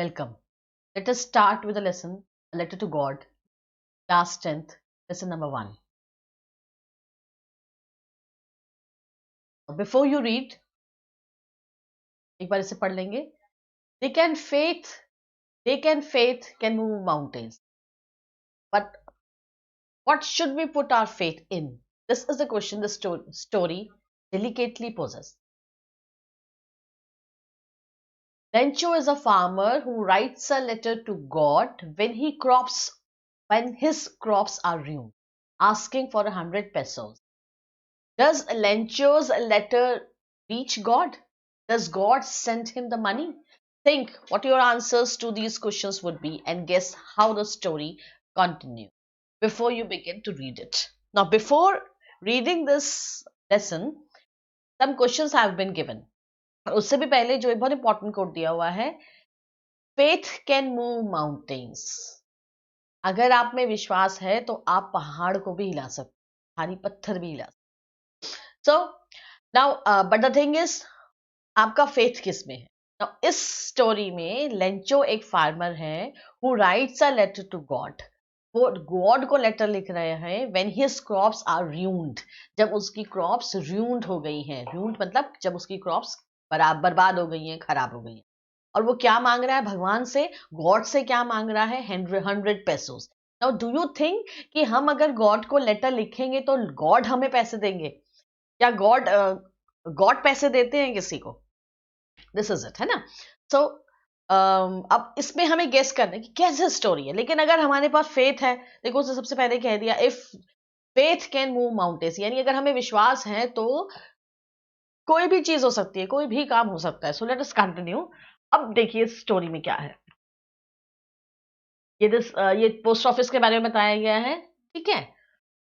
Welcome. Let us start with a lesson, a letter to God, class 10th, lesson number 1. Before you read, एक बार इसे पढ़ लेंगे. They can faith can move mountains. But what should we put our faith in? This is the question the story delicately poses. Lencho is a farmer who writes a letter to God when his crops are ruined, asking for 100 pesos. Does Lencho's letter reach God? Does God send him the money? Think what your answers to these questions would be and guess how the story continues before you begin to read it. Now, before reading this lesson, some questions have been given. उससे भी पहले जो एक बहुत important coat दिया हुआ है, faith can move mountains. अगर आप में विश्वास है तो आप पहाड़ को भी हिला सकते, भारी पत्थर भी हिला सकते. So now, but the thing is, आपका faith किस में है? Now, इस स्टोरी में लेंचो एक फार्मर है who writes a letter to God. वो गॉड को लेटर लिख रहे हैं when his crops are ruined. जब उसकी क्रॉप्स ruined हो गई हैं. ruined मतलब जब उसकी क्रॉप्स बर्बाद हो गई हैं, खराब हो गई हैं. और वो क्या मांग रहा है भगवान से, गॉड से क्या मांग रहा है? 100 pesos. Now do you think कि हम अगर गॉड को लेटर लिखेंगे तो गॉड हमें पैसे देंगे? क्या गॉड पैसे देते हैं किसी को? दिस इज इट, है ना? सो अब इसमें हमें गेस करना है कि कैसे स्टोरी है. लेकिन अगर हमारे पास फेथ है, देखो उसने सबसे पहले कह दिया if faith can move mountains, यानी अगर हमें विश्वास है तो कोई भी चीज हो सकती है, कोई भी काम हो सकता है. So let us continue. अब देखिए स्टोरी में क्या है. ये पोस्ट ऑफिस के बारे में बताया गया है, ठीक है.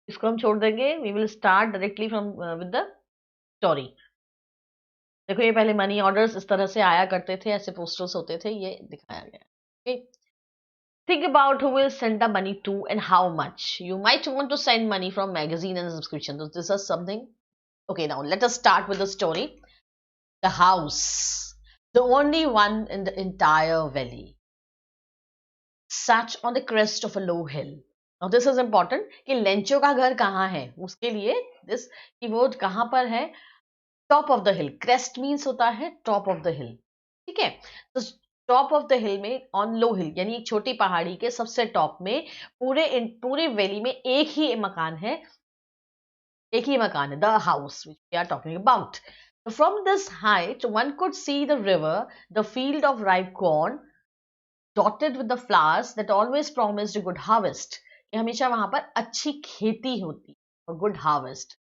इसको हम छोड़ देंगे. We will start directly from with the story. देखो ये पहले मनी ऑर्डर्स इस तरह से आया करते थे, ऐसे पोस्टर्स होते थे, ये दिखाया गया. Okay, think about who will send the money to and how much. You might want to send money from magazine and subscription. So this is something. Okay, now let us start with the story. The house, the only one in the entire valley, sat on the crest of a low hill. Now this is important कि Lencho का घर कहाँ है, उसके लिए this कि वो कहाँ पर है. Top of the hill. Crest means होता है टॉप ऑफ द हिल, ठीक है. तो टॉप ऑफ द हिल में ऑन लो हिल यानी एक छोटी पहाड़ी के सबसे टॉप में पूरे वैली में एक ही मकान है. The house which we are talking about. From this height one could see the river, the field of ripe corn dotted with the flowers that always promised a good harvest. कि हमेशा वहां पर अच्छी खेती होती और गुड हार्वेस्ट,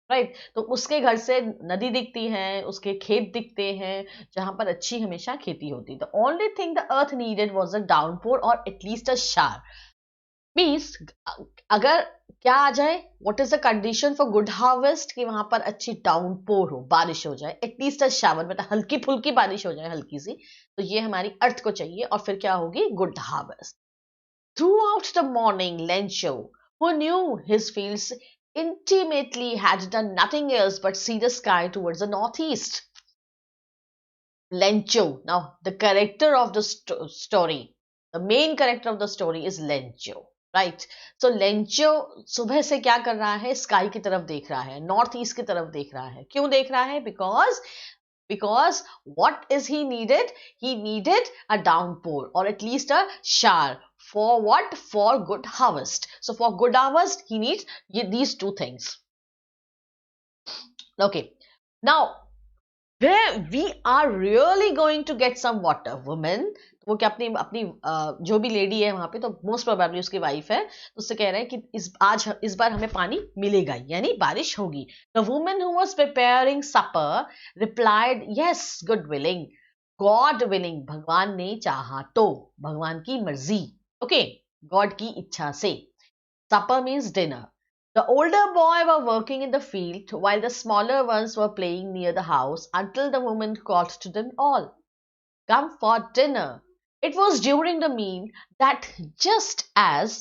राइट. तो उसके घर से नदी दिखती है, उसके खेत दिखते हैं जहां पर अच्छी हमेशा खेती होती. The only thing the earth needed was a downpour और एटलीस्ट अ शार. मीन्स अगर क्या आ जाए, what is the condition for good harvest? कि वहां पर अच्छी डाउनपोर हो, बारिश हो जाए. एटलीस्ट अ शावर मतलब हल्की फुल्की बारिश हो जाए, हल्की सी. तो ये हमारी अर्थ को चाहिए और फिर क्या होगी? Good harvest. Throughout the morning, Lencho, who knew his fields intimately, had done nothing else but see the sky towards the northeast. Lencho. Now, the character of the story, the main character of the story is Lencho, right? So, Lencho सुबह से क्या कर रहा है? Sky की तरफ देख रहा है, नॉर्थ ईस्ट की तरफ देख रहा है. क्यों देख रहा है? Because what is he needed? He needed a downpour or at least a shower. For what? For good harvest. So for good harvest, he needs these two things. Okay. Now, where we are really going to get some water, women. वो क्या अपनी जो भी lady है वहां पे, तो most probably उसकी वाइफ है, तो उससे कह रहे हैं कि इस बार हमें पानी मिलेगा, यानी बारिश होगी. The woman who was preparing supper replied, yes, good willing, God willing, भगवान ने चाहा तो, भगवान की मर्जी. ओके, गॉड की इच्छा से. Supper means dinner. The older boy were working in the field while the smaller ones were playing near the house until the woman called to them all, "Come for dinner." It was during the meal that, just as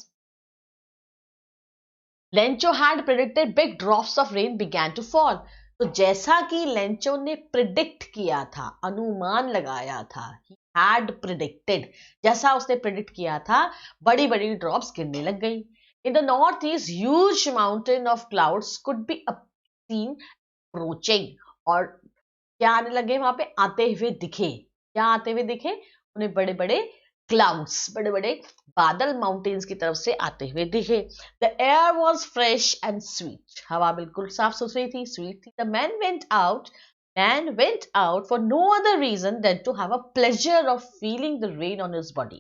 Lencho had predicted, big drops of rain began to fall. तो जैसा कि Lencho ने predict किया था, अनुमान लगाया था, he had predicted. जैसा उसने प्रिडिक्ट किया था, बड़ी बड़ी ड्रॉप्स गिरने लग गई. In the northeast, huge mountain of clouds could be seen approaching. और क्या आने लगे वहां पे, आते हुए दिखे. क्या आते हुए दिखे उन्हें, बड़े बड़े क्लाउड्स, बड़े बड़े बादल माउंटेन्स की तरफ से आते हुए दिखे. The air was fresh and sweet. हवा बिल्कुल साफ सुथरी थी, स्वीट थी. The man went out for no other reason than to have a pleasure of feeling the rain on his body.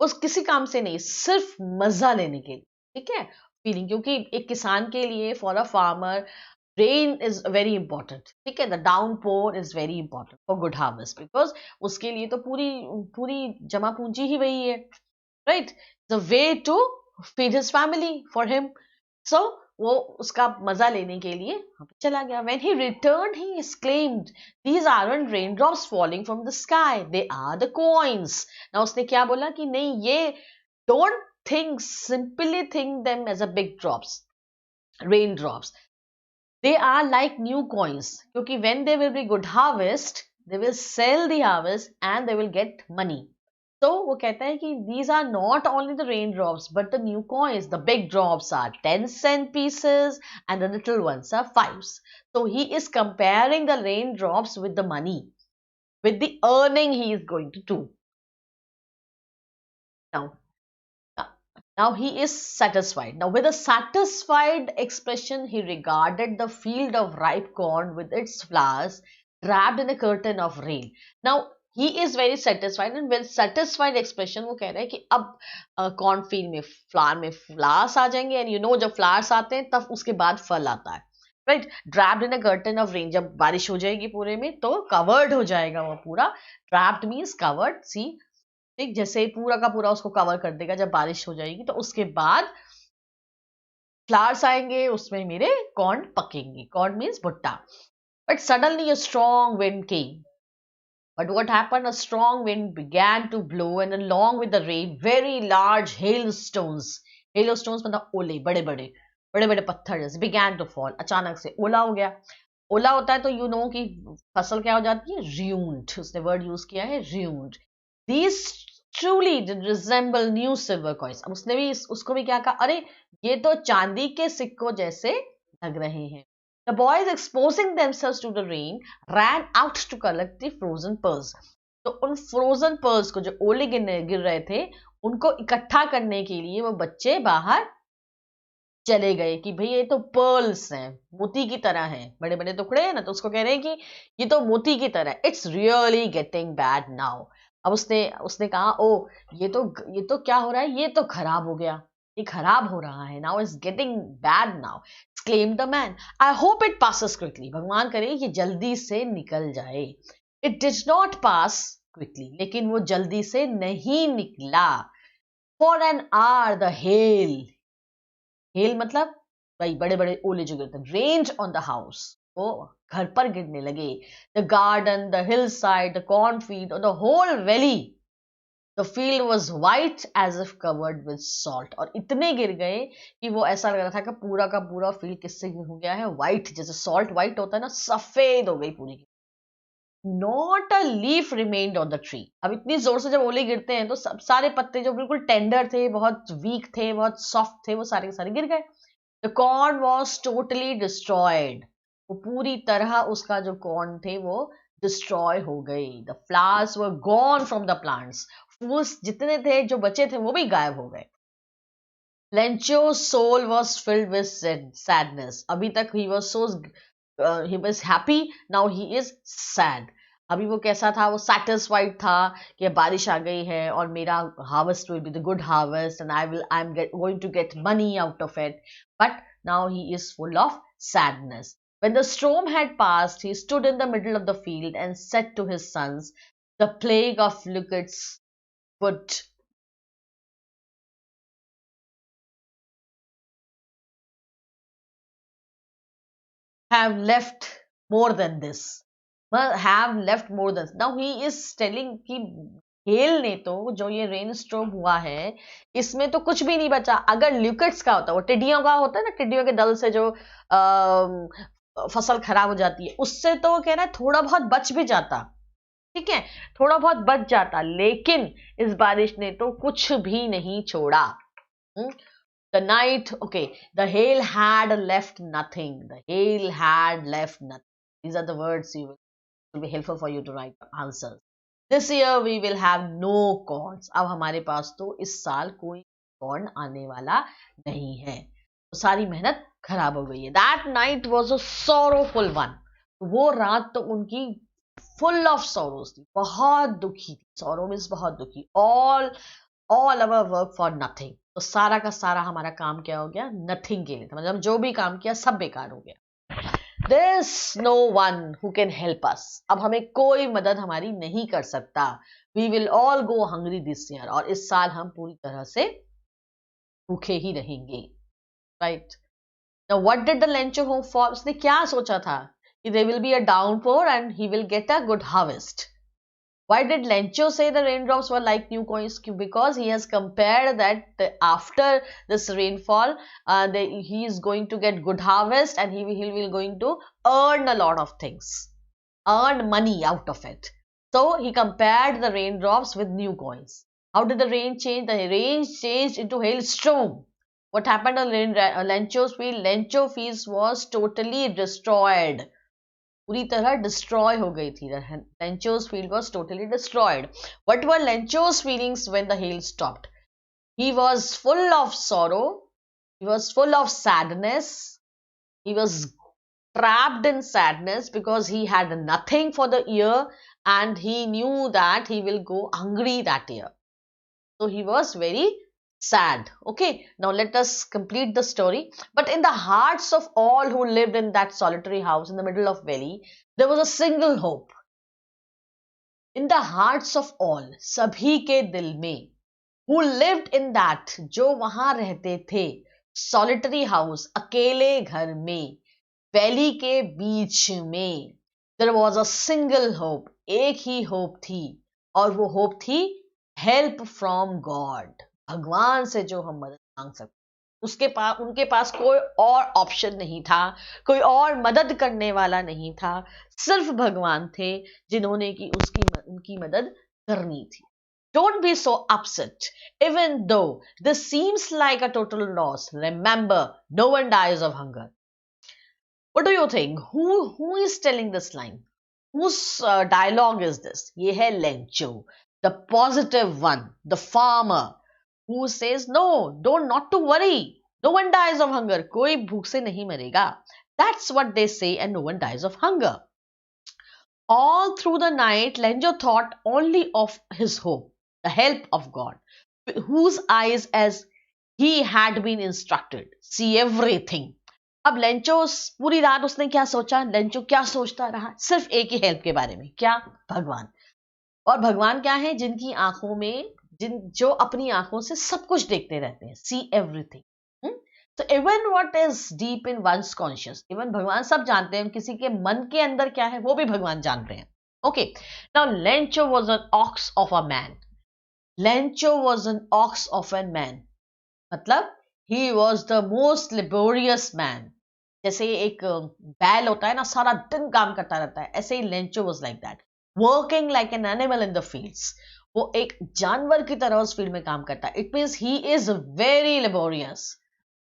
उस किसी काम से नहीं, सिर्फ मजा लेने के लिए. ठीक है, फीलिंग, क्योंकि एक किसान के लिए, for a farmer, rain is very important. ठीक है, the down pour is very important for good harvest, because उसके लिए तो पूरी पूरी जमा पूंजी ही वही है. Right, the way to feed his family for him. So वो उसका मजा लेने के लिए चला गया. When he returned, he exclaimed, "These aren't raindrops falling from the sky. They are the coins." Now उसने क्या बोला कि नहीं, ये don't think, simply think them as a big drops, raindrops. They are like new coins. क्योंकि when there will be good harvest, they will sell the harvest and they will get money. तो वो कहता है कि these are not only the raindrops but the new coins. The big drops are 10-cent pieces and the little ones are 5s. So he is comparing the raindrops with the money, with the earning he is going to do. Now he is satisfied. Now with a satisfied expression, he regarded the field of ripe corn with its flowers wrapped in a curtain of rain. Now he is very satisfied, and with satisfied expression वो कह रहा है कि अब cornfield में flowers आ जाएंगे. And you know, जब flowers आते हैं तब उसके बाद फल आता है. Right, draped in a curtain of rain. जब बारिश हो जाएगी पूरे में तो कवर्ड हो जाएगा वो पूरा. Draped means covered. सी, ठीक, जैसे पूरा का पूरा उसको कवर कर देगा जब बारिश हो जाएगी, तो उसके बाद फ्लावर्स आएंगे, उसमें मेरे कॉर्न पकेंगे. कॉर्न मीन्स भुट्टा. But suddenly a strong wind came. But what happened? A strong wind began to blow, and along with the rain, very large hailstones. Hailstones मतलब ओले, बड़े बड़े पत्थर जैसे began to fall. अचानक से ओला हो गया. ओला होता है तो यू नो कि फसल क्या हो जाती है, ruined. उसने वर्ड यूज किया है, ruined. These truly did resemble new silver coins. अब उसने भी उसको भी क्या कहा, अरे ये तो चांदी के सिक्कों जैसे लग रहे हैं. The boys, exposing themselves to the rain, ran out to collect the frozen pearls. तो उन frozen pearls को, जो ओले गिर रहे थे, उनको इकट्ठा करने के लिए वो बच्चे बाहर चले गए कि भाई ये तो पर्ल्स हैं, मोती की तरह हैं, बड़े बड़े टुकड़े हैं ना, तो उसको कह रहे हैं कि ये तो मोती की तरह. It's really getting bad now. अब उसने कहा, ओ ये तो क्या हो रहा है, ये तो खराब हो गया, ये खराब हो रहा है. Now it's getting bad now. exclaimed the man. I hope it passes quickly. भगवान करे ये जल्दी से निकल जाए. It did not pass quickly. लेकिन वो जल्दी से नहीं निकला. For an hour the hail मतलब भाई बड़े बड़े ओले जो गिरते हैं, rained on the house. वो घर पर गिरने लगे. The garden, the hillside, the cornfield, or the whole valley. The field was white as if covered with salt. और इतने गिर गए कि वो ऐसा लग रहा था कि पूरा का पूरा फील्ड किससे हो गया है, व्हाइट. जैसे सॉल्ट व्हाइट होता है ना, सफेद हो गई पूरी. Not a leaf remained on the tree. अब इतनी जोर से जब ओले गिरते हैं तो सब सारे पत्ते जो बिल्कुल टेंडर थे, बहुत वीक थे, बहुत सॉफ्ट थे, वो सारे के सारे गिर गए. The corn was totally destroyed. वो पूरी तरह उसका जो कॉर्न थे वो डिस्ट्रॉय हो गई. The flowers were gone from the plants. फूल्स जितने थे जो बचे थे वो भी गायब हो गए. Lencho's soul was filled with sadness. अभी तक he was happy, now he is sad. अभी वो कैसा था, वो satisfied था कि बारिश आ गई है और मेरा harvest will be the good harvest and I'm going to get money out of it. But now he is full of sadness. When the storm had passed, he stood in the middle of the field and said to his sons, the plague of locusts would have left more than this. Have left more than. Now he is telling कि hello ने तो, जो ये rain storm हुआ है, इसमें तो कुछ भी नहीं बचा. अगर ल्यूकेट्स का होता, वो टिड्डियों का होता है ना, टिड्डियों के दल से जो फसल खराब हो जाती है, उससे तो कह रहा है थोड़ा बहुत बच भी जाता. ठीक है, थोड़ा बहुत बच जाता, लेकिन इस बारिश ने तो कुछ भी नहीं छोड़ा. The night, okay, the hail had left nothing. The hail had left nothing. These are the words you will be helpful for you to write answers. This year we will have no corns. अब हमारे पास तो इस साल कोई corn आने वाला नहीं है. तो सारी मेहनत खराब हो गई है. That night was a sorrowful one. वो रात तो उनकी full of sorrows थी, बहुत दुखी थी. Sorrow means बहुत दुखी. All our work for nothing. तो सारा का सारा हमारा काम क्या हो गया? नथिंग के लिए था. मतलब जो भी काम किया सब बेकार हो गया. There's no one who can help us. अब हमें कोई मदद हमारी नहीं कर सकता. We will all go hungry this year. और इस साल हम पूरी तरह से भूखे ही रहेंगे. Right? Now what did the Lencho hope for? उसने क्या सोचा था? कि there will be a downpour and he will get a good harvest. Why did Lencho say the raindrops were like new coins? Because he has compared that after this rainfall, he is going to get good harvest and he will going to earn a lot of things, earn money out of it. So he compared the raindrops with new coins. How did the rain change? The rain changed into hailstorm. What happened on Lencho's field? Lencho field was totally destroyed. पूरी तरह destroy हो गई थी. Lencho's field was totally destroyed. What were Lencho's feelings when the hail stopped? He was full of sorrow. He was full of sadness. He was trapped in sadness because he had nothing for the year and he knew that he will go hungry that year. So he was very sad. Okay, now let us complete the story. But in the hearts of all who lived in that solitary house in the middle of valley, there was a single hope. In the hearts of all, sabhi ke dil mein, who lived in that, जो वहां रहते थे, solitary house, अकेले घर में, valley के बीच में, there was a single hope, एक ही hope थी, और वो hope थी help from God. भगवान से जो हम मदद मांग सकते, उनके पास कोई और ऑप्शन नहीं था, कोई और मदद करने वाला नहीं था, सिर्फ भगवान थे जिन्होंने की उनकी मदद करनी थी. Don't be so upset. Even though this seems like a total loss, remember, no one dies of hunger. What do you think? Who is telling this line? Whose dialogue is this? ये है Lencho, the positive one, the farmer, who says, no, not to worry. No one dies of hunger. कोई भूख से नहीं मरेगा. That's what they say, and no one dies of hunger. All through the night, Lencho thought only of his hope, the help of God, whose eyes, as he had been instructed, see everything. अब Lencho पूरी रात उसने क्या सोचा? Lencho क्या सोचता रहा? सिर्फ एक ही हेल्प के बारे में. क्या? भगवान. और भगवान क्या है? जिनकी आंखों में, जो अपनी आंखों से सब कुछ देखते रहते हैं. See everything. So even what is deep in one's conscious, even भगवान सब जानते हैं. किसी के मन के अंदर क्या है वो भी भगवान जानते हैं. Okay, now Lencho was an ox of a man. Lencho was an ox of a man. मतलब he was the most laborious man. जैसे एक बैल होता है ना, सारा दिन काम करता रहता है, ऐसे ही Lencho was like that, working like an animal in the fields. वो एक जानवर की तरह उस फील्ड में काम करता है. It means he is very laborious.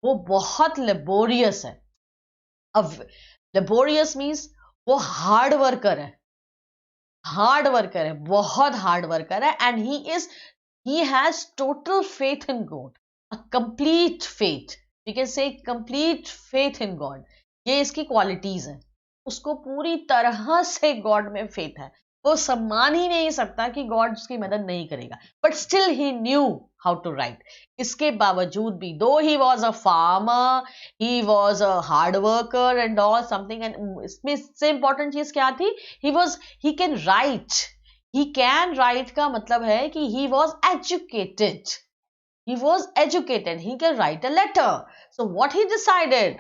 वो बहुत लेबोरियस है. अब लेबोरियस मीन्स वो हार्ड वर्कर है, बहुत हार्ड वर्कर है. And he has total faith in God, a complete faith. We can say complete faith in God. ये इसकी क्वालिटीज है. उसको पूरी तरह से गॉड में फेथ है. वो सम्मान ही नहीं सकता कि गॉड उसकी मदद नहीं करेगा. But still he knew how to write. इसके बावजूद भी, though he was a farmer, he was a hard worker and all something. And इसमें सबसे इंपॉर्टेंट चीज क्या थी? He can write. He can write का मतलब है कि he was educated. He can write a letter. So what he decided?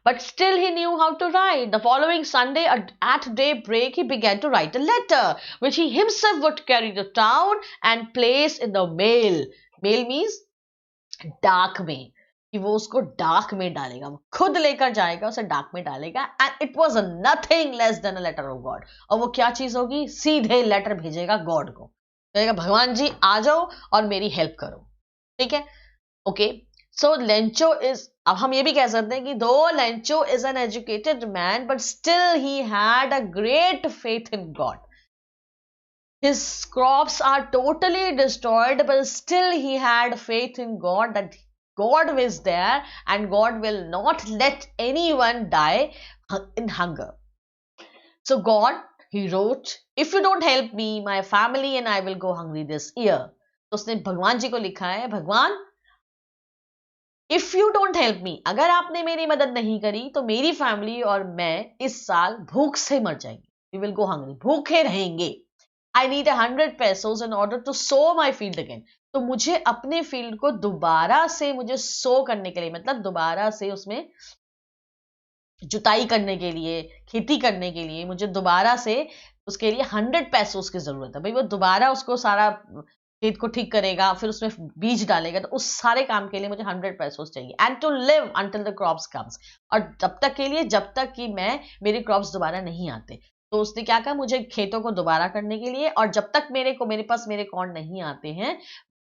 But still he knew how to write. The following Sunday at daybreak, he began to write a letter, which he himself would carry to town and place in the mail. Mail means डाक में. कि वो उसको डाक में डालेगा, वो खुद लेकर जाएगा, उसे डाक में डालेगा। And it was nothing less than a letter of God. और वो क्या चीज होगी? सीधे लेटर भेजेगा गॉड को, कहेगा भगवान जी आ जाओ और मेरी हेल्प करो। ठीक है, ओके। सो लेंचो इज, अब हम ये भी कह सकते हैं कि दो Lencho is an educated man but still he had a great faith in God. His crops are totally destroyed, but still he had faith in God that God is there and God will not let anyone die in hunger. So God, he wrote, if you don't help me, my family and I will go hungry this year. तो उसने भगवान जी को लिखा है, भगवान if you don't help me, अगर आपने मेरी मदद नहीं करी तो मेरी फैमिली और मैं इस साल भूख से मर जाएंगे। वी विल गो हंग्री, भूखे रहेंगे। I need 100 pesos in order to sow my field again. तो मुझे अपने फील्ड को दोबारा से मुझे सो करने के लिए, मतलब दोबारा से उसमें जुताई करने के लिए, खेती करने के लिए मुझे दोबारा से उसके लिए 100 pesos की जरूरत है। भाई वो दोबारा उसको सारा खेत को ठीक करेगा, फिर उसमें बीज डालेगा, तो उस सारे काम के लिए मुझे 100 pesos चाहिए। And to live until the crops comes, और तब तक के लिए जब तक कि मैं मेरे क्रॉप्स दोबारा नहीं आते। तो उसने क्या कहा, मुझे खेतों को दोबारा करने के लिए, और जब तक मेरे पास मेरे कॉर्न नहीं आते हैं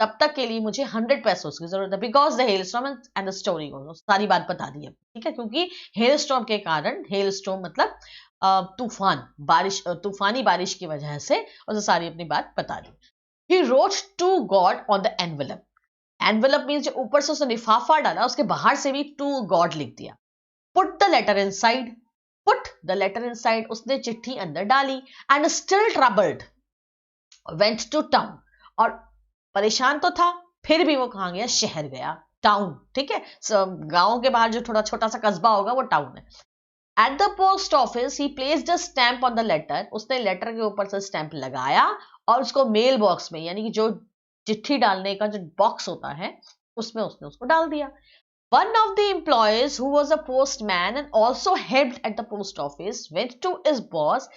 तब तक के लिए मुझे 100 pesos की जरूरत है। Because the hell storm and the story, सारी बात बता दी है। ठीक है, क्योंकि हेल स्टॉर्म के कारण, हेल स्टॉर्म मतलब तूफान, बारिश, तूफानी बारिश की वजह से, और सारी अपनी बात बता दी। He wrote to God on the envelope. Envelope means जो ऊपर से उसने लिफाफा डाला, उसके बाहर से भी to God लिख दिया। Put the letter inside. Put the letter inside. उसने चिट्ठी अंदर डाली। And still troubled, went to town. और परेशान तो था, फिर भी वो कहाँ गया? शहर गया, टाउन। ठीक है, गांव के बाहर जो थोड़ा छोटा सा कस्बा होगा वो टाउन है। At the post office, he placed a stamp on the letter. उसने लेटर के ऊपर से स्टैंप लगाया और उसको मेल बॉक्स में, यानी कि जो चिट्ठी डालने का जो बॉक्स होता है उसमें उसने उसको डाल दिया। One of the employees who was a postman and also helped at the post office went to his boss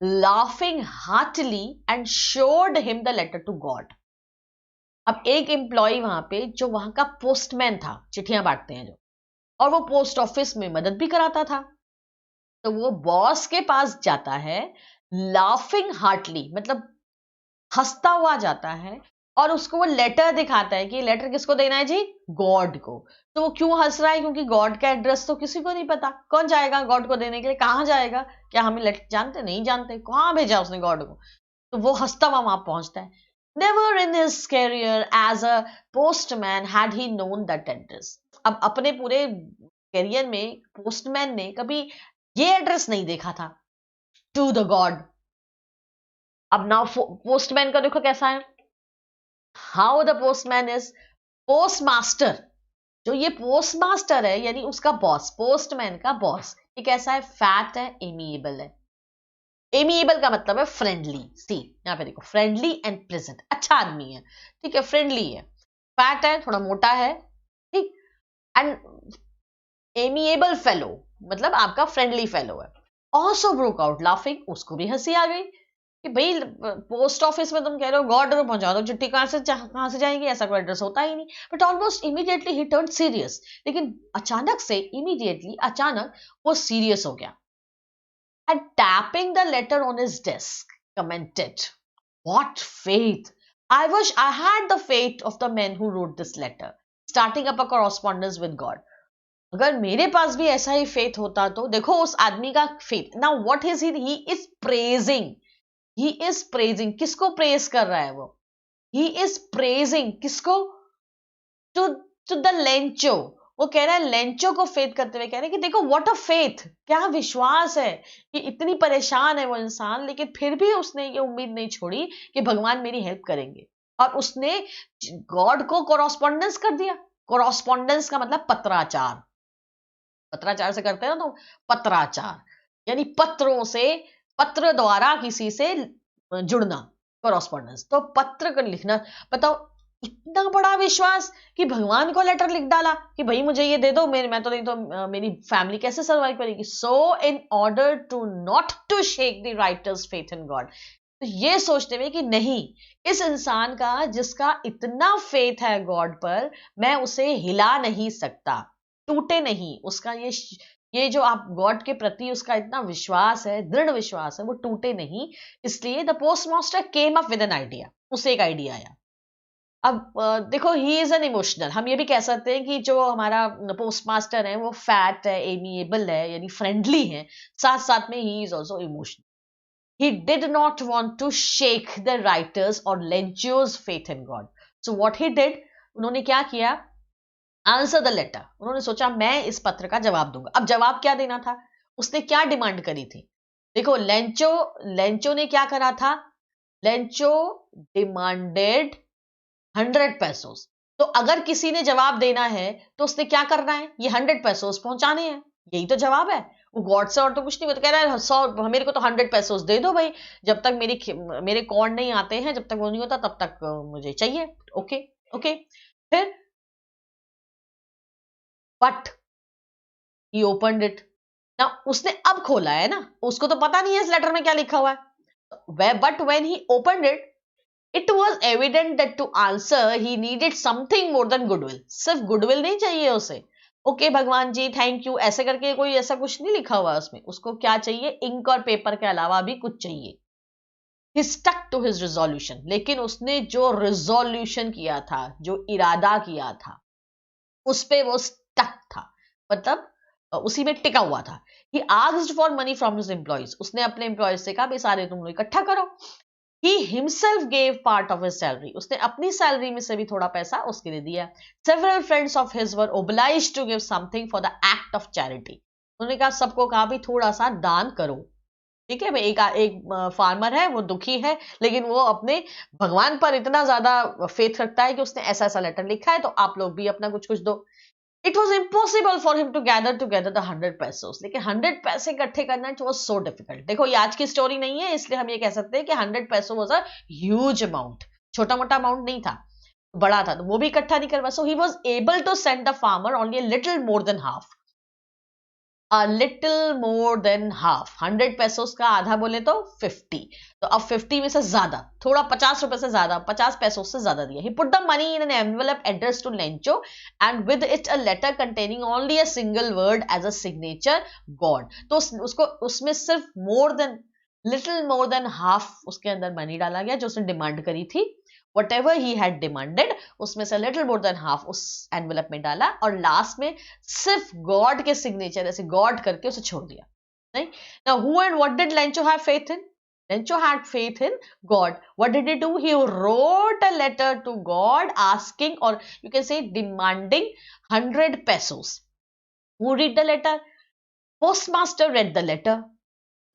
laughing heartily and showed him the letter to God. अब एक एम्प्लॉय वहां पे जो वहां का पोस्टमैन था, चिट्ठियां बांटते हैं जो, और वो पोस्ट ऑफिस में मदद भी कराता था, तो वो बॉस के पास जाता है लाफिंग हार्टली, मतलब हंसता हुआ जाता है, और उसको वो लेटर दिखाता है कि लेटर किसको देना है जी? गॉड को। तो वो क्यों हंस रहा है? क्योंकि गॉड का एड्रेस तो किसी को नहीं पता। कौन जाएगा गॉड को देने के लिए? कहाँ जाएगा? क्या हमें लेटर जानते? नहीं जानते। कहाँ भेजा उसने गॉड को? तो वो हंसता हुआ वहां पहुंचता है। Never in his career as a postman had he known that address. अब अपने पूरे कैरियर में पोस्टमैन ने कभी ये एड्रेस नहीं देखा था, टू द गॉड। अब नाउ पोस्टमैन का देखो कैसा है, how the postman is post master. जो ये पोस्ट मास्टर है यानी उसका बॉस, पोस्टमैन का बॉस, ये कैसा है? फैट है, एमिएबल है। एमिएबल का मतलब है फ्रेंडली। सी यहाँ पे देखो, फ्रेंडली एंड प्लेजेंट, अच्छा आदमी है। ठीक है, फ्रेंडली है। फैट है, थोड़ा मोटा है। ठीक, एंड एमिएबल फेलो मतलब आपका फ्रेंडली फेलो है। ऑल्सो ब्रोक आउट लाफिंग, उसको भी हंसी आ गई कि भाई पोस्ट ऑफिस में तुम कह रहे हो गॉड को पहुंचा दो, चिट्ठी कहां से जाएगी? ऐसा कोई एड्रेस होता ही नहीं। But almost immediately he turn serious, लेकिन अचानक से, इमीडिएटली अचानक वो सीरियस हो गया। And tapping the letter on his desk commented, what faith, I wish I had the faith of the man who wrote this letter, starting up a correspondence with God. अगर मेरे पास भी ऐसा ही faith होता तो देखो उस आदमी का faith. Now what is he is praising, he is praising, किसको प्रेज कर रहा है वो? ही इज प्रेजिंग किसको? To to the Lencho. वो कह रहा है लेंचो को फेथ करते हुए, कह रहे हैं कि देखो व्हाट अ फेथ, क्या विश्वास है कि इतनी परेशान है वो इंसान, लेकिन फिर भी उसने ये उम्मीद नहीं छोड़ी कि भगवान मेरी हेल्प करेंगे, और उसने गॉड को कोरस्पॉन्डेंस कर दिया। कोरस्पॉन्डेंस का मतलब पत्राचार, पत्राचार से करते हैं ना, तो पत्राचार यानी पत्रों से, पत्र द्वारा किसी से जुड़ना, कोरस्पॉन्डेंस। तो पत्र कर लिखना, बताओ इतना बड़ा विश्वास कि भगवान को लेटर लिख डाला कि भाई मुझे ये दे दो, मैं तो नहीं तो मेरी फैमिली कैसे सर्वाइव करेगी। So in order to not to shake the writer's faith in God, तो ये सोचते हुए कि नहीं, इस इंसान का जिसका इतना फेथ है गॉड पर, मैं उसे हिला नहीं सकता, टूटे नहीं उसका ये जो आप गॉड के प्रति उसका इतना विश्वास है, दृढ़ विश्वास है, वो टूटे नहीं। इसलिए the post master came up with an idea, उसे एक आइडिया आया। अब देखो, ही इज एन इमोशनल, हम ये भी कह सकते हैं कि जो हमारा पोस्ट मास्टर है वो फैट है, एमिएबल है, यानी फ्रेंडली है, साथ साथ में he is also emotional. He did not want to shake the writers or Lencio's faith in God. So what he did, उन्होंने क्या किया, आंसर द लेटर, उन्होंने सोचा मैं इस पत्र का जवाब दूंगा। अब जवाब क्या देना था, उसने क्या डिमांड करी थी? देखो, लेंचो ने क्या करा था, लेंचो डिमांडेड 100 पैसोस। तो अगर किसी ने जवाब देना है तो उसने क्या करना है, ये 100 पैसोस पहुंचाने हैं, यही तो जवाब है। वो गॉड से और तो कुछ नहीं, वो तो कह रहा है 100, मेरे को तो 100 पैसोस दे दो भाई, जब तक मेरे कॉर्न नहीं आते हैं, जब तक वो नहीं होता तब तक मुझे चाहिए। Okay okay. फिर बट ही ओपनड इट ना, उसने अब खोला है ना, उसको तो पता नहीं है इस लेटर में क्या लिखा हुआ है। But when he opened it, it was evident that to answer he needed something more than goodwill. सिर्फ गुडविल नहीं चाहिए उसे, ओके भगवान जी थैंक यू ऐसे करके कोई ऐसा कुछ नहीं लिखा हुआ उसमें, उसको क्या चाहिए, इंक और पेपर के अलावा भी कुछ चाहिए। ही स्टक टू हिज रिजोल्यूशन, लेकिन उसने जो रिजोल्यूशन किया था, जो इरादा किया था, उस पे वो स्टक था, मतलब उसी में टिका हुआ था। He asked for money from his employees, उसने अपने एम्प्लॉयज से कहा भाई सारे तुम लोग इकट्ठा करो। He himself gave part of his salary, उसने अपनी सैलरी में से भी थोड़ा पैसा उसके लिए दिया। Several friends of his were obliged to give something for the act of charity, उन्होंने कहा, सबको कहा भी थोड़ा सा दान करो। ठीक है, एक फार्मर है, वो दुखी है, लेकिन वो अपने भगवान पर इतना ज्यादा फेथ रखता है कि उसने ऐसा ऐसा लेटर लिखा है, तो आप लोग भी अपना कुछ कुछ दो। It was impossible for him to gather together the 100 pesos, लेकिन 100 पैसे इकट्ठे करना इट वॉज सो डिफिकल्ट। देखो, ये आज की स्टोरी नहीं है, इसलिए हम ये कह सकते हैं कि 100 पैसो वॉज अ ह्यूज अमाउंट, छोटा मोटा अमाउंट नहीं था, बड़ा था, तो वो भी इकट्ठा नहीं करवा। So he was able to send the farmer only little more than half, a little more than half, 100 pesos का आधा बोले तो 50, तो अब 50 में से ज्यादा, थोड़ा 50 रुपए से ज्यादा, 50 पैसों से ज्यादा दिया। He put the money in an envelope addressed to Lencho and with it a letter containing only a single word as a signature, God। तो उसको उसमें सिर्फ लिटिल मोर देन हाफ उसके अंदर मनी डाला गया जो उसने डिमांड करी थी। whatever he had demanded, उसमें से लिटिल मोर देन हाफ उस एनवेलप में डाला, और लास्ट में सिर्फ गॉड के सिग्नेचर ऐसे गॉड करके उसे छोड़ दिया। नहीं, now who and what did Lencho have faith in? Lencho had faith in God. What did he do? He wrote a letter to God asking, or you can say demanding 100 पैसोस। Who read the letter? Postmaster read the letter.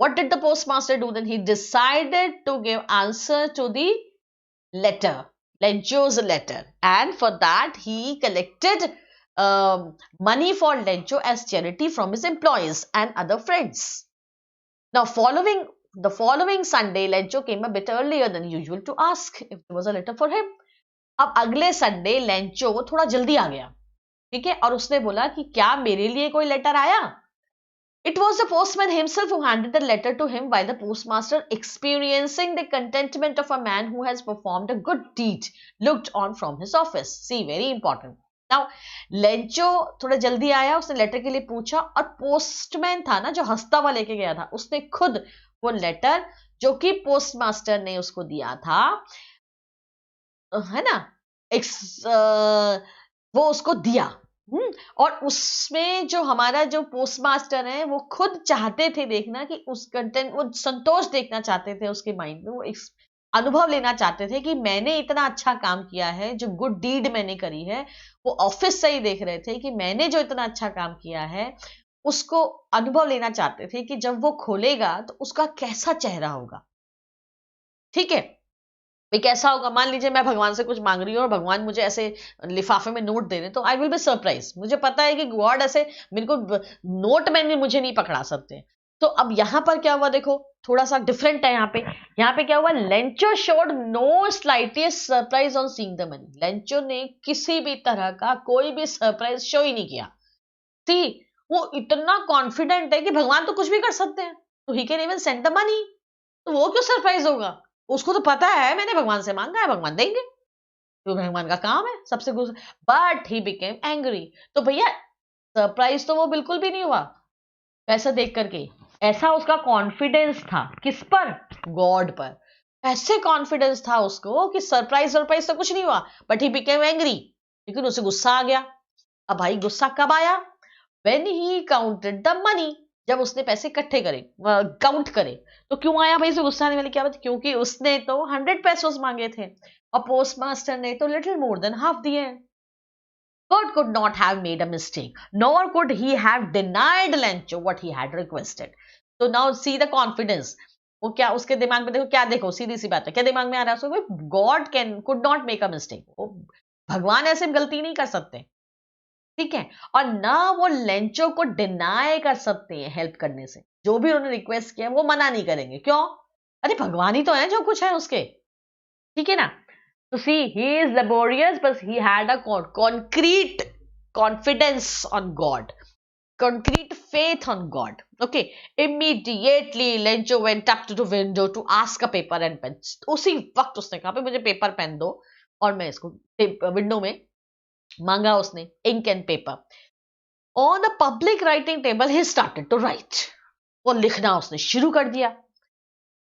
What did the postmaster do then? He decided to give answer to the letter, Lencho's letter, and for that he collected money for Lencho as charity from his employees and other friends. Now, the following Sunday, Lencho came a bit earlier than usual to ask if there was a letter for him. अब अगले Sunday Lencho थोड़ा जल्दी आ गया, ठीक है, और उसने बोला कि क्या मेरे लिए कोई लेटर आया? It was the postman himself who handed the letter to him, while the postmaster, experiencing the contentment of a man who has performed a good deed, looked on from his office. See, very important. Now, Lencho थोड़ा जल्दी आया, उसने letter के लिए पूछा, और postman था ना जो हंसता हुआ लेके गया था, उसने खुद वो लेटर जो कि पोस्टमास्टर ने उसको दिया था, है ना, वो उसको दिया। और उसमें जो हमारा जो पोस्टमास्टर है वो खुद चाहते थे देखना कि उस कंटेंट, वो संतोष देखना चाहते थे उसके माइंड में, वो अनुभव लेना चाहते थे कि मैंने इतना अच्छा काम किया है, जो गुड डीड मैंने करी है। वो ऑफिस से ही देख रहे थे कि मैंने जो इतना अच्छा काम किया है, उसको अनुभव लेना चाहते थे कि जब वो खोलेगा तो उसका कैसा चेहरा होगा। ठीक है, कैसा होगा, मान लीजिए मैं भगवान से कुछ मांग रही हूँ और भगवान मुझे ऐसे लिफाफे में नोट दे रहे, तो आई विल बी सरप्राइज। मुझे पता है कि गॉड ऐसे मेरे को नोट में भी मुझे नहीं पकड़ा सकते। तो अब यहां पर क्या हुआ, देखो थोड़ा सा डिफरेंट है। यहाँ पे क्या हुआ, Lencho showed no slightest surprise on seeing the money. Lencho ने किसी भी तरह का कोई भी सरप्राइज शो ही नहीं किया थी। वो इतना कॉन्फिडेंट है कि भगवान तो कुछ भी कर सकते हैं, तो he can even send the money, तो वो क्यों सरप्राइज होगा। उसको तो पता है मैंने भगवान से मांगा है, भगवान देंगे, तो भगवान का काम है सबसे गुस्सा। But he became angry. तो भैया सरप्राइज तो वो बिल्कुल भी नहीं हुआ पैसा देख करके। ऐसा उसका कॉन्फिडेंस था किस पर? गॉड पर। ऐसे कॉन्फिडेंस था उसको कि सरप्राइज सरप्राइज तो कुछ नहीं हुआ, बट ही बिकेम एंग्री, लेकिन उसे गुस्सा आ गया। अब भाई गुस्सा कब आया? When he counted the money, जब उसने पैसे इकट्ठे करे, काउंट करे। तो क्यों आया भाई उसे गुस्सा आने वाली क्या बात? क्योंकि उसने तो 100 pesos मांगे थे और पोस्ट मास्टर ने तो लिटिल मोर देन हाफ दिए। God could not have made a mistake, nor could he have denied Lencho what he had requested. So now see the confidence. वो क्या उसके दिमाग में देखो, क्या देखो, सीधी सी बात है, क्या दिमाग में आ रहा है उसको? God can could not make a mistake. भगवान ऐसे गलती नहीं कर सकते, ठीक है। और ना वो लेंचो को डिनाई कर सकते हैं हेल्प करने से। जो भी उन्होंने रिक्वेस्ट किया वो मना नहीं करेंगे, क्यों? अरे भगवान ही तो है जो कुछ है उसके, ठीक है ना। So see, he is laborious, but he had a concrete confidence on God, concrete faith on God. Okay, immediately Lencho went up to the window to ask a paper and pen. उसी वक्त उसने कहा पे मुझे paper pen दो और मैं इसको विंडो में मांगा उसने ink and paper. On the public writing table, he started to write. वो लिखना उसने शुरू कर दिया।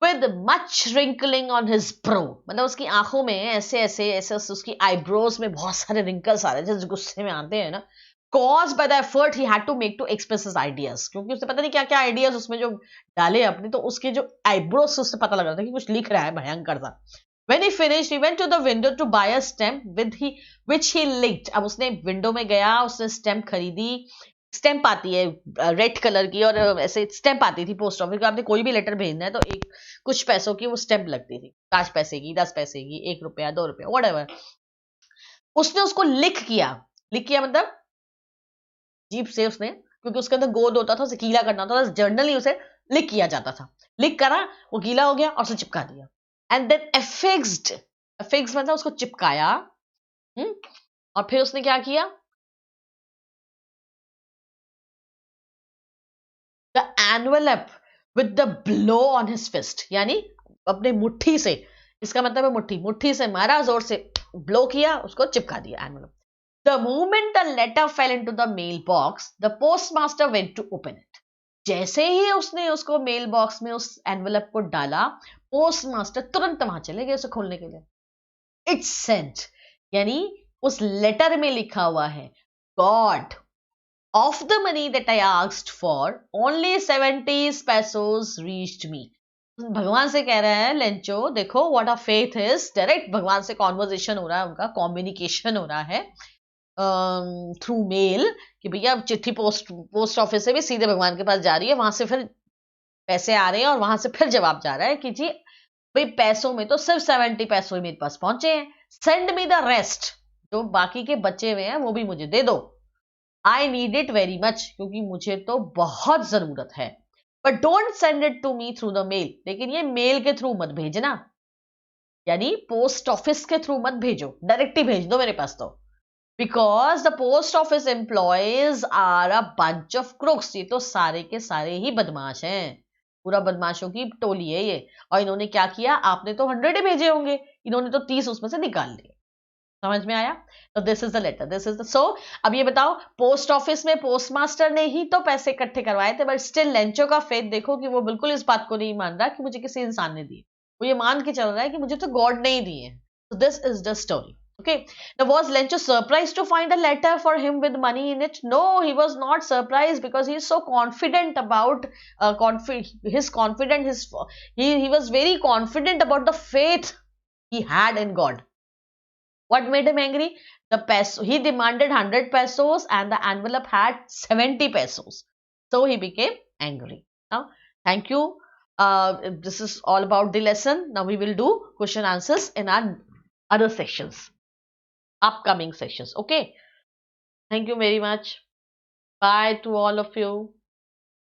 With much wrinkling on his brow, मतलब उसकी आंखों में ऐसे ऐसे ऐसे उसकी आईब्रोज में बहुत सारे रिंकल्स आ रहे हैं जैसे गुस्से में आते हैं ना। Caused by the effort he had to make to express his ideas, क्योंकि उसे पता नहीं क्या क्या आइडियाज उसमें जो डाले अपने, तो उसके जो आईब्रोज से उससे पता लग रहा था कि कुछ लिख रहा है भयंकर सा। When he finished, he went to the window to buy a stamp which he licked. अब उसने विंडो में गया, उसने स्टैम्प खरीदी। स्टैम्प आती है रेड कलर की, और ऐसे स्टैम्प आती थी पोस्ट ऑफिस को, आपने कोई भी लेटर भेजना है तो एक कुछ पैसों की वो स्टैम्प लगती थी, 5 पैसे की, 10 पैसे की, 1 रुपया, 2 रुपया, व्हाटएवर। उसने उसको लिख किया मतलब जीप से उसने, क्योंकि उसके अंदर गोद होता था, उसे गीला करना होता था, जर्नली उसे लिख किया जाता था। लिख करा, वो गीला हो गया और उसे चिपका दिया। एंड देन अफिक्स्ड मतलब उसको चिपकाया। और फिर उसने क्या किया? The envelope with the blow on his fist, यानी अपने मुट्ठी से, इसका मतलब है मुट्ठी, मुट्ठी से मारा, जोर से ब्लो किया, उसको चिपका दिया envelope. The moment the letter fell into the mail box, the postmaster went to open it. जैसे ही उसने उसको मेल बॉक्स में उस एनवेलप को डाला, पोस्टमास्टर तुरंत वहां चले गए उसे खोलने के लिए। इट्स सेंट, यानी उस लेटर में लिखा हुआ है, God, of the money that I asked for, only 70 pesos reached me. भगवान से कह रहा है लेंचो, देखो what a faith is, direct भगवान से कॉन्वर्जेशन हो रहा है, उनका कम्युनिकेशन हो रहा है थ्रू मेल, कि भैया चिट्ठी पोस्ट ऑफिस से भी सीधे भगवान के पास जा रही है, वहां से फिर पैसे आ रहे हैं और वहां से फिर जवाब जा रहा है कि जी भाई पैसों में तो सिर्फ 70 पैसों ही मेरे पास पहुंचे हैं, सेंड मी द रेस्ट, जो बाकी के बचे हुए हैं वो भी मुझे दे दो। I need it very much, क्योंकि मुझे तो बहुत जरूरत है। But don't send it to me through the mail, लेकिन ये मेल के थ्रू मत भेजना, यानी पोस्ट ऑफिस के थ्रू मत भेजो, डायरेक्ट ही भेज दो मेरे पास तो। Because the post office employees are a bunch of crooks, ये तो सारे के सारे ही बदमाश हैं, पूरा बदमाशों की टोली है ये। और इन्होंने क्या किया, आपने तो 100 ही भेजे होंगे, इन्होंने तो 30 उसमें से निकाल लिए। समझ में आया? तो this is the letter, this is the so. अब ये बताओ, पोस्ट ऑफिस में पोस्टमास्टर ने ही तो पैसे इकट्ठे करवाए थे, बट स्टिल लेंचो का फेथ देखो कि वो बिल्कुल इस बात को नहीं मान रहा कि मुझे किसी इंसान ने दिए, वो ये मान के चल रहा है कि मुझे तो गॉड ने ही दिए। तो this is the story. Okay. Now, was Lencho surprised to find a letter for him with money in it? No, he was not surprised, because he is so confident about he was very confident about the faith he had in God. What made him angry? The peso. He demanded 100 pesos and the envelope had 70 pesos. So he became angry. Now, thank you. This is all about the lesson. Now we will do question answers in our other sessions. Upcoming sessions. Okay. Thank you very much. Bye to all of you.